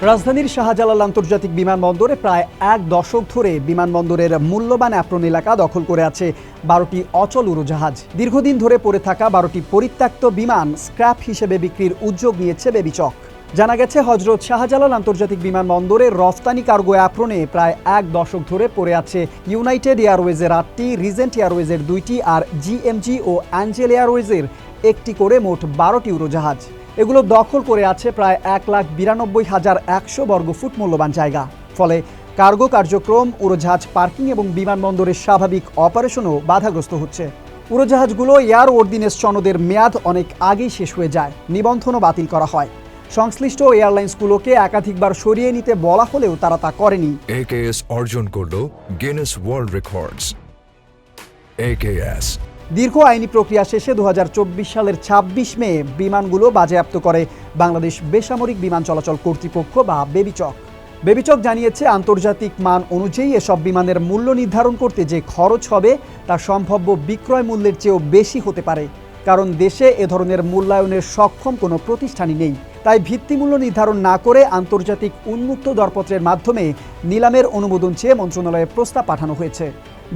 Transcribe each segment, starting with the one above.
রাজধানীর শাহজালাল আন্তর্জাতিক বিমানবন্দরে প্রায় এক দশক ধরে বিমানবন্দরের মূল্যবান অ্যাপ্রন এলাকা দখল করে আছে ১২টি অচল উড়োজাহাজ। দীর্ঘদিন ধরে পড়ে থাকা ১২টি পরিত্যক্ত বিমান স্ক্র্যাপ হিসেবে বিক্রির উদ্যোগ নিয়েছে বেবিচক। জানা গেছে, হজরত শাহজালাল আন্তর্জাতিক বিমানবন্দরের রফতানি কার্গো অ্যাপ্রনে প্রায় এক দশক ধরে পড়ে আছে ইউনাইটেড এয়ারওয়েজের ৮টি, রিজেন্ট এয়ারওয়েজের ২টি আর জিএমজি ও অ্যাঞ্জেল এয়ারওয়েজের একটি করে মোট ১২টি উড়োজাহাজ। এগুলো দখল করে আছে প্রায় ১,৯২,১০০ বর্গফুট মূল্যবান জায়গা। ফলে কার্গো কার্যক্রম, উড়োজাহাজ পার্কিং এবং বিমানবন্দরের স্বাভাবিক অপারেশনও বাধাগ্রস্ত হচ্ছে। উড়োজাহাজগুলো এয়ার ওর্দিনেন্স সনদের মেয়াদ অনেক আগেই শেষ হয়ে যায়, নিবন্ধনও বাতিল করা হয়। সংশ্লিষ্ট এয়ারলাইন্সগুলোকে একাধিকবার সরিয়ে নিতে বলা হলেও তারা তা করেনি। AKS অর্জন করল গিনেস ওয়ার্ল্ড রেকর্ডস। AKS দীর্ঘ আইনি প্রক্রিয়া শেষে ২০২৪ সালের ২৬ মে বিমানগুলো বাজেয়াপ্ত করে বাংলাদেশ বেসামরিক বিমান চলাচল কর্তৃপক্ষ বা বেবিচক। বেবিচক জানিয়েছে, আন্তর্জাতিক মান অনুযায়ী এসব বিমানের মূল্য নির্ধারণ করতে যে খরচ হবে তা সম্ভাব্য বিক্রয় মূল্যের চেয়েও বেশি হতে পারে, কারণ দেশে এ ধরনের মূল্যায়নের সক্ষম কোনো প্রতিষ্ঠানই নেই। তাই ভিত্তিমূল্য নির্ধারণ না করে আন্তর্জাতিক উন্মুক্ত দরপত্রের মাধ্যমে নিলামের অনুমোদন চেয়ে মন্ত্রণালয়ে প্রস্তাব পাঠানো হয়েছে।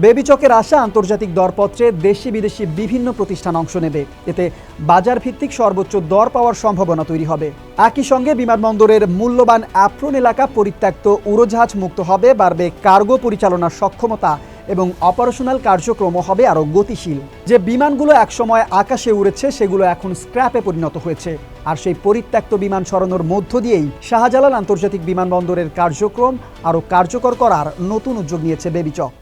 বেবিচকের আশা, আন্তর্জাতিক দরপত্রে দেশি বিদেশি বিভিন্ন প্রতিষ্ঠান অংশ নেবে। এতে বাজার ভিত্তিক সর্বোচ্চ দর পাওয়ার সম্ভাবনা তৈরি হবে। একই সঙ্গে বিমানবন্দরের মূল্যবান অ্যাপ্রন এলাকা পরিত্যক্ত উড়োজাহাজ মুক্ত হবে, বাড়বে কার্গো পরিচালনার সক্ষমতা এবং অপারেশনাল কার্যক্রমও হবে আরও গতিশীল। যে বিমানগুলো একসময় আকাশে উড়েছে সেগুলো এখন স্ক্র্যাপে পরিণত হয়েছে, আর সেই পরিত্যক্ত বিমান সরানোর মধ্য দিয়েই শাহজালাল আন্তর্জাতিক বিমানবন্দরের কার্যক্রম আরও কার্যকর করার নতুন উদ্যোগ নিয়েছে বেবিচক।